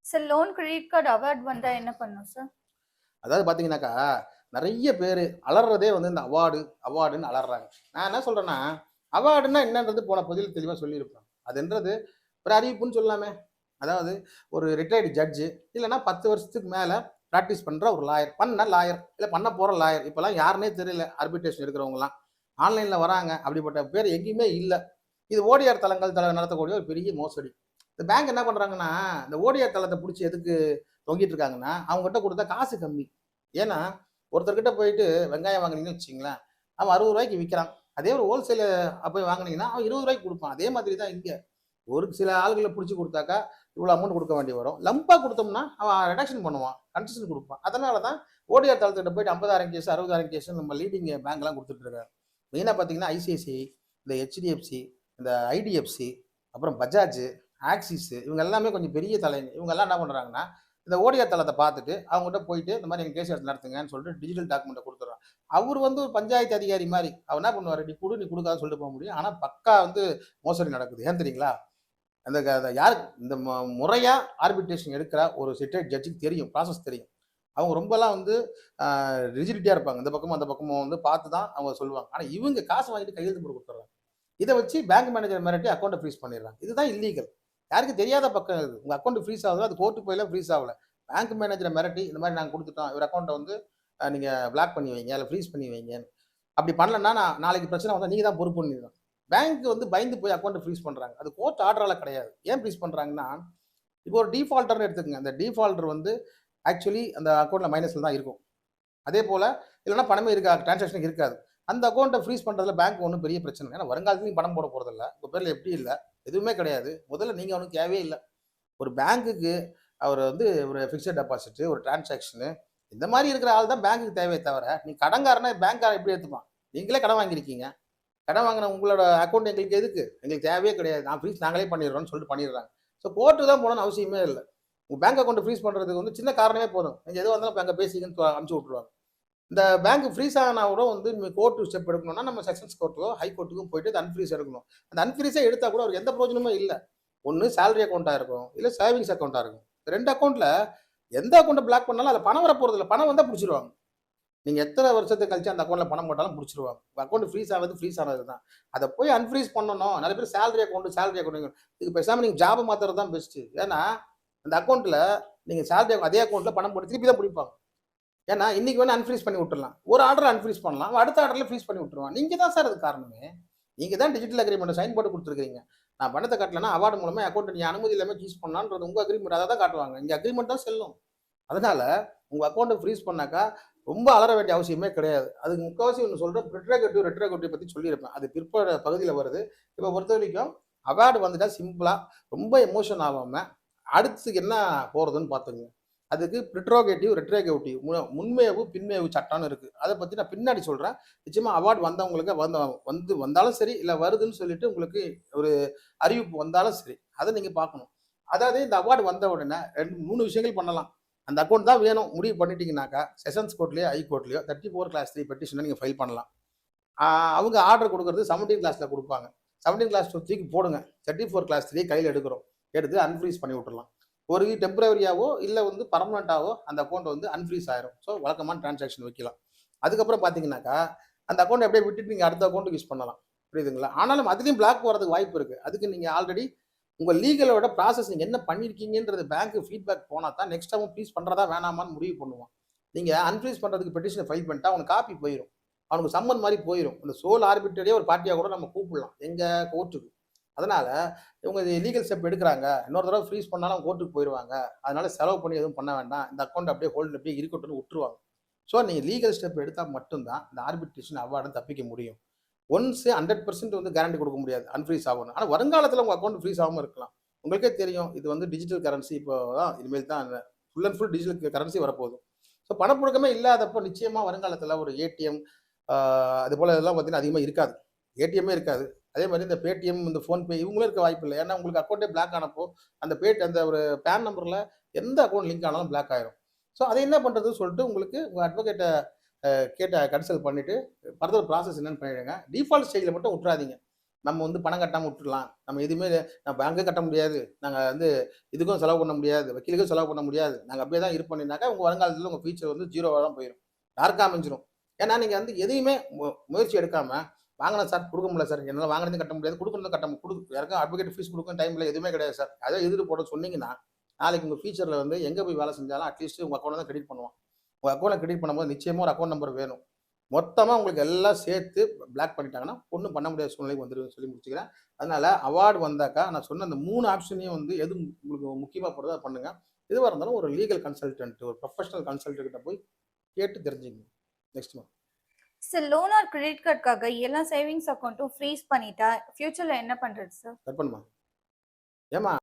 Sir loan credit card award வந்தா என்ன பண்ணும் சார்? அதாவது பார்த்தீங்கன்னாக்கா, நெறைய பேரு அலர்றதே வந்து இந்த அவார்டுன்னு அலர்றாங்க. நான் என்ன சொல்றேன்னா, அவார்டுன்னா என்னன்றது போன பதிவில் தெளிவா சொல்லியிருப்பேன். அதுன்றது ஒரு அறிவிப்புன்னு சொல்லலாமே. அதாவது ஒரு ரிட்டயர்டு ஜட்ஜு, இல்லன்னா 10 வருஷத்துக்கு மேல பிராக்டிஸ் பண்ற ஒரு லாயர். பண்ண லாயர், இல்ல பண்ண போற லாயர். இப்பலாம் யாருன்னே தெரியல ஆர்பிட்ரேஷன் எடுக்கிறவங்கலாம். ஆன்லைன்ல வராங்க. அப்படிப்பட்ட பேர் எங்கேயுமே இல்ல. இது ஓடிஆர் தளங்கள் நடத்தக்கூடிய ஒரு பெரிய மோசடி. இந்த பேங்க் என்ன பண்றாங்கன்னா, இந்த ஓடிஆர் தளத்த புடிச்சு எதுக்கு தொங்கிட்டு இருக்காங்கன்னா, அவங்ககிட்ட குடுத்தா காசு கம்மி. ஏன்னா, ஒருத்தர்கிட்ட போயிட்டு வெங்காயம் வாங்குனீங்கன்னு வச்சுக்கங்களேன், அவன் ரூ. 60க்கு விக்கிறான். அதே ஒரு ஹோல்சேல போய் வாங்குனீங்கன்னா, அவன் ரூ. 20க்கு குடுப்பான். அதே மாதிரி தான் இங்க. ஒரு சில ஆளுகள புடிச்சு குடுத்தாக்கா, இவ்வளோ அமௌண்ட் குடுக்க வேண்டி வரும். லம்பா குடுத்தோம்னா, அவன் ரிடக்ஷன் பண்ணுவான். கன்செஷன் குடுப்பான். அதனால தான் ஓடிஆர் தளத்துக்கிட்ட போயிட்டு 50,000 கேஸ், 60,000 கேஸ்ன்னு நம்ம லீடிங் பேங்க்லாம் குடுத்துட்டு இருக்காங்க. மெயினா பார்த்தீங்கன்னா, ஐசிஐசிஐ, இந்த ஹெச்டிஎஃப்சி, இந்த ஐடிஎஃப்சி, அப்புறம் பஜாஜ், ஆக்சிஸ் இவங்க எல்லாமே கொஞ்சம் பெரிய தலைங்க. இவங்கலாம் என்ன பண்றாங்கன்னா, இந்த ஓடிஆர் தளத்த பார்த்துட்டு, அவங்ககிட்ட போயிட்டு, இந்த மாரி எங்க கேஸ் எடுத்து நடத்துங்கன்னு சொல்லிட்டு டிஜிட்டல் டாக்குமெண்ட்ட குடுத்துடுறான். அவரு வந்து ஒரு பஞ்சாயத்து அதிகாரி மாரி. அவர் என்ன பண்ணுவாரு, நீ குடு, நீ குடுக்காதன்னு சொல்லிட்டு போ முடியும். ஆனா பக்கா வந்து மோசடி நடக்குது. ஏன் தெரியுங்களா? அந்த யாரு இந்த முறையா ஆர்பிட்ரேஷன் எடுக்கிற ஒரு ரிட்டயர்ட் ஜட்ஜுக்கு தெரியும். ப்ராசஸ் தெரியும். அவங்க ரொம்பலாம் வந்து அ ரிஜிடிட்டியா இருப்பாங்க. இந்த பக்கமும், அந்த பக்கமும் வந்து பார்த்து தான் அவங்க சொல்லுவாங்க. ஆனா இவங்க காசு வாங்கிட்டு கையெழுத்து போட்டு குடுத்துடுறாங்க. இத வச்சு பேங்க் மேனேஜர் மிரட்டி அக்கவுண்ட்ட ஃப்ரீஸ் பண்ணிடுறாங்க. இதுதான் இல்லீகல். யாருக்கும் தெரியாத பக்கம் இது. உங்க அக்கவுண்ட் ஃப்ரீஸ் ஆகுது. அது கோர்ட்டுக்கு போய்லாம் ஃப்ரீஸ் ஆகல. பேங்க் மேனேஜர மிரட்டி இந்த மாரி நாங்க குடுத்துட்டோம். இவர் அக்கவுண்ட்ட வந்து நீங்க பிளாக் பண்ணி வைங்க, இல்ல ஃப்ரீஸ் பண்ணி வைங்கன்னு. அப்படி பண்ணலன்னா நாளைக்கு பிரச்சனை வந்தா நீங்க தான் பொறுப்புன்னிடும். பேங்க் வந்து பயந்து போய் அக்கவுண்ட் ஃப்ரீஸ் பண்றாங்க. அது கோர்ட் ஆர்டரால கிடையாது. ஏன் ஃப்ரீஸ் பண்றாங்கன்னா, இப்போ ஒரு டிஃபால்டர்ன்னு எடுத்துக்கங்க. அந்த டிஃபால்டர் வந்து ஆக்சுவலி அந்த அக்கவுண்ட்ல மைனஸ்ல தான் இருக்கும். அதே போல இல்லன்னா பணமே டிரான்சாக்ஷன் இருக்காது. அந்த அக்கவுண்ட்ட ஃப்ரீஸ் பண்றதுல பேங்க் ஒண்ணும் பெரிய பிரச்சனை இல்ல. ஏன்னா வருங்காலத்துல நீங்க பணம் போட போறதில்ல. உங்க பேர்ல எஃப்டி இல்ல. எதுவுமே கிடையாது. முதல்ல நீங்க அவனுக்கு தேவையே இல்ல. ஒரு பேங்க்குக்கு அவர் வந்து ஒரு பிக்ஸட் டெபாசிட், ஒரு டிரான்சாக்ஷனு இந்த மாரி இருக்கிற ஆள் தான் பேங்க்குக்கு தேவையே தவிர, நீ கடன்காரனா பேங்க்காரன் எப்படி ஏத்துப்பான்? நீங்களே கடன் வாங்கியிருக்கீங்க. கடன் வாங்குன உங்களோட அக்கவுண்ட் எங்களுக்கு எதுக்கு? எங்களுக்கு தேவையே கிடையாது. ஃப்ரீஸ் நாங்களே பண்ணிடுறோம்னு சொல்லிட்டு பண்ணிடுறாங்க. ஸோ கோர்ட்டு தான் போகணும்னு அவசியமே இல்ல. உங்க பேங்க் அக்கவுண்ட் ஃப்ரீஸ் பண்றதுக்கு வந்து சின்ன காரணமே போதும். நீங்க எதுவா இருந்தாலும் இப்ப அங்க பேசிக்கன்னு அனுப்பிச்சு விட்டுருவாங்க. இந்த பேங்க் ஃப்ரீஸ் ஆனா கூட வந்து கோர்ட் ஸ்டெப் எடுக்கணும்னா நம்ம செஷன்ஸ் கோர்ட்டோ, ஹை கோர்ட்டுக்கும் போயிட்டு அந்த அன்ஃப்ரீஸ் எடுக்கணும். அந்த அன்ஃப்ரீஸே எடுத்தா கூட அவருக்கு எந்த பிரயோஜனமும் இல்ல. ஒண்ணு சேலரி அக்கவுண்டா இருக்கும். இல்ல சேவிங்ஸ் அக்கவுண்டா இருக்கும். 2 அக்கவுண்ட்ல எந்த அக்கவுண்ட்ட பிளாக் பண்ணாலும் அதுல பணம் வரப்போறதில்ல. பணம் வந்தா புடிச்சிருவாங்க. நீங்க எத்தன வருஷத்துக்கு கழிச்சு அந்த அக்கவுண்ட்ல பணம் போட்டாலும் புடிச்சிருவாங்க. உங்க அக்கவுண்ட் ஃப்ரீஸ் ஆனது ஃப்ரீஸ் ஆனது தான். அத போய் அன்ஃப்ரீஸ் பண்ணணும். நெறைய பேர் சேலரி அக்கவுண்ட் இதுக்கு பேசாம நீங்க ஜாப் மாத்துறது தான் பெஸ்ட். ஏன்னா, அந்த அக்கவுண்ட்ல நீங்க அதே அக்கவுண்ட்ல பணம் போட்டு திருப்பி தான் புடிப்பாங்க. ஏன்னா, இன்னைக்கு வேணா அன்ஃப்ரீஸ் பண்ணி விட்டுறலாம். ஒரு ஆர்டர் அன்ஃப்ரீஸ் பண்ணலாம். அடுத்த ஆர்டர்ல ஃப்ரீஸ் பண்ணி விட்டுருவான். நீங்க தான் சார் அதுக்கு காரணமே. நீங்க தான் டிஜிட்டல் அக்ரீமெண்ட் சைன் போட்டு குடுத்துருக்கீங்க. நான் பணத்த கட்டலன்னா அவார்ட் மூலமா அக்கவுண்ட் நீ அனுமதி இல்லாம யூஸ் பண்ணலான்றது உங்க அக்ரீமெண்ட். அத தான் காட்டுவாங்க. இங்க அக்ரீமெண்ட் தான் செல்லும். அதனால உங்க அக்கவுண்ட்ட ஃப்ரீஸ் பண்ணாக்கா ரொம்ப அலற வேண்டிய அவசியமே கிடையாது. அதுக்கு முக்காவாசி ஒண்ணு சொல்றேன். ரெட்ரோகேட்டிவ் பத்தி சொல்லியிருப்பேன். அது பிற்பட பகுதியில வருது. இப்ப பொறுத்தவரைக்கும் அவார்ட் வந்துட்டா சிம்பிளா ரொம்ப எமோஷன் ஆவாம அடுத்து என்ன போறதுன்னு பார்த்துக்கங்க. அதுக்கு ரெட்ரோகேட்டிவ் முன்மேவு, பின்மேவு சட்டம்னு இருக்கு. அத பத்தி நான் பின்னாடி சொல்றேன். நிச்சயமா அவார்ட் வந்தவங்களுக்கு வந்தாலும் சரி, இல்ல வருதுன்னு சொல்லிட்டு உங்களுக்கு ஒரு அறிவிப்பு வந்தாலும் சரி, அத நீங்க பார்க்கணும். அதாவது இந்த அவார்ட் வந்த உடனே 2, 3 விஷயங்கள் பண்ணலாம். அந்த அக்கவுண்ட் தான் வேணும் முடிவு பண்ணிட்டீங்கன்னாக்கா, செஷன்ஸ் கோர்ட்லயோ, ஹை கோர்ட்லயோ 34 கிளாஸ் 3 பெட்டிஷன நீங்க ஃபைல் பண்ணலாம். அவங்க ஆர்டர் குடுக்குறது 17 கிளாஸ்ல குடுப்பாங்க. 17 கிளாஸ் தூக்கி போடுங்க. 34 கிளாஸ் 3 கையில எடுக்கிறோம். எடுத்து அன்ஃப்ரீஸ் பண்ணி விட்டுறலாம். ஒரு டெம்பரரியாவோ இல்ல வந்து பெர்மனன்ட்டாவோ அந்த அக்கவுண்ட் வந்து அன்ஃப்ரீஸ் ஆயிரும். ஸோ வழக்கமான டிரான்சாக்ஷன் வைக்கலாம். அதுக்கப்புறம் பார்த்தீங்கன்னாக்கா, அந்த அக்கவுண்ட் அப்படியே விட்டுட்டு நீங்க அடுத்த அக்கவுண்ட்க்கு யூஸ் பண்ணலாம். புரியுதுங்களா? ஆனாலும் அதிலயும் பிளாக் போறதுக்கு வாய்ப்பு இருக்கு. அதுக்கு நீங்க ஆல்ரெடி உங்க லீகலோட ப்ராசஸ் நீங்க என்ன பண்ணியிருக்கீங்கன்றது பேங்க் ஃபீட்பேக் போனா தான் நெக்ஸ்ட் அவன் ஃப்ரீஸ் பண்றதா வேணாமான்னு முடிவு பண்ணுவான். நீங்க அன்ஃப்ரீஸ் பண்றதுக்கு பெட்டிஷன் ஃபைல் பண்ணிட்டா அவனுக்கு காப்பி போயிரும். அவனுக்கு சம்மன் மாரி போயிரும். இந்த சோல் ஆர்பிட்ரரியே ஒரு பார்ட்டியா கூட நம்ம கூப்பிடலாம். எங்க கோர்ட்டுக்கு. அதனால இவங்க லீகல் ஸ்டெப் எடுக்குறாங்க. இன்னொரு தடவ ஃப்ரீஸ் பண்ணாலும் கோர்ட்டுக்கு போயிருவாங்க. அதனால செலவு பண்ணி எதுவும் பண்ண வேண்டாம். இந்த அக்கவுண்ட் அப்படியே ஹோல்ட்ல அப்படியே இருக்கட்டும்னு விட்டுருவாங்க. ஸோ நீங்க லீகல் ஸ்டெப் எடுத்தா மட்டும் தான் இந்த ஆர்பிட்ரேஷன் அவார்ட தப்பிக்க முடியும். ஒன்ஸ் 100% வந்து கேரண்டி கொடுக்க முடியாது. அன்ஃப்ரீஸ் ஆகும்னு. ஆனா வருங்காலத்துல உங்க அக்கவுண்ட் ஃப்ரீஸ் ஆகாம இருக்கலாம். உங்களுக்கே தெரியும். இது வந்து டிஜிட்டல் கரன்சி இப்போ தான் இனிமேல் தான் full and full digital currency வரப்போகுது. ஸோ பணப்புழக்கமே இல்லாதப்போ நிச்சயமா வருங்காலத்துல ஒரு ஏடிஎம் அதுபோல இதெல்லாம் பார்த்தீங்கன்னா அதிகமா இருக்காது. ஏடிஎம்மே இருக்காது. அதே மாரி இந்த பேடிஎம், இந்த ஃபோன்பே இவங்களும் இருக்க வாய்ப்பு இல்ல. ஏன்னா உங்களுக்கு அக்கவுண்டே பிளாக் ஆனப்போ, அந்த ஒரு பான் நம்பர்ல எந்த அக்கவுண்ட் லிங்க் ஆனாலும் பிளாக் ஆயிரும். ஸோ அதை என்ன பண்றதுன்னு சொல்லிட்டு உங்களுக்கு உங்க அட்வொகேட்ட கேட்ட கன்சல்ட் பண்ணிட்டு ஃபர்தர் ப்ராசஸ் என்னன்னு பண்ணிடுங்க. டிஃபால்ட் ஸ்டேஜ்ல மட்டும் விட்றாதீங்க. நம்ம வந்து பணம் கட்டாமல் விட்டுடலாம், நம்ம எதுவுமே நான் பேங்கே கட்ட முடியாது, நாங்கள் வந்து இதுக்கும் செலவு பண்ண முடியாது, வக்கீலுக்கும் செலவு பண்ண முடியாது, நாங்கள் அப்படியே தான் இருப்போம்னாக்கா உங்கள் வருங்காலத்தில் உங்கள் ஃபியூச்சர் வந்து ஜீரோவாக தான் போயிடும், டார்க்காக அமைஞ்சிரும். ஏன்னா நீங்கள் வந்து எதையுமே முயற்சி எடுக்காமல் வாங்கினேன் சார் கொடுக்க முடியல சார், என்னால் வாங்கினதும் கட்ட முடியாது, கொடுக்கறதும் கட்ட யாருக்கும் அட்வொகேட் ஃபீஸ் கொடுக்கும் டைமில் எதுவுமே கிடையாது சார், அதை எதிர்த்து போட சொன்னீங்கன்னா நாளைக்கு உங்கள் ஃபியூச்சரில் வந்து எங்கே போய் வேலை செஞ்சாலும் அட்லீஸ்ட் உங்கள் அக்கௌண்ட் தான் கிரெடிட் பண்ணுவோம். உங்கள் அக்கௌண்ட்டில் கிரெடிட் பண்ணும்போது நிச்சயமாக ஒரு அக்கௌண்ட் நம்பர் வேணும். மொத்தமாக உங்களுக்கு எல்லாம் சேர்த்து பிளாக் பண்ணிட்டாங்கன்னா ஒன்றும் பண்ண முடியாத சூழ்நிலைக்கு வந்துடும் சொல்லி முடிச்சுக்கிறேன். அதனால அவார்டு வந்தாக்கா நான் சொன்ன அந்த 3 ஆப்ஷனையும் வந்து எது உங்களுக்கு முக்கியமாக போடுறதோ அதை பண்ணுங்க. எதுவாக இருந்தாலும் ஒரு லீகல் கன்சல்டன்ட், ஒரு ப்ரொஃபஷனல் கன்சல்டன்ட் கிட்ட போய் கேட்டு தெரிஞ்சுக்கங்க. Next ma'am. Sir loan or credit கார்டுக்காக எல்லா சேவிங்ஸ் அக்கௌண்ட்டும் ஃப்ரீஸ் பண்ணிட்டா ஃபியூச்சர்ல என்ன பண்றது சார்? கட் பண்ணுமா ஏமா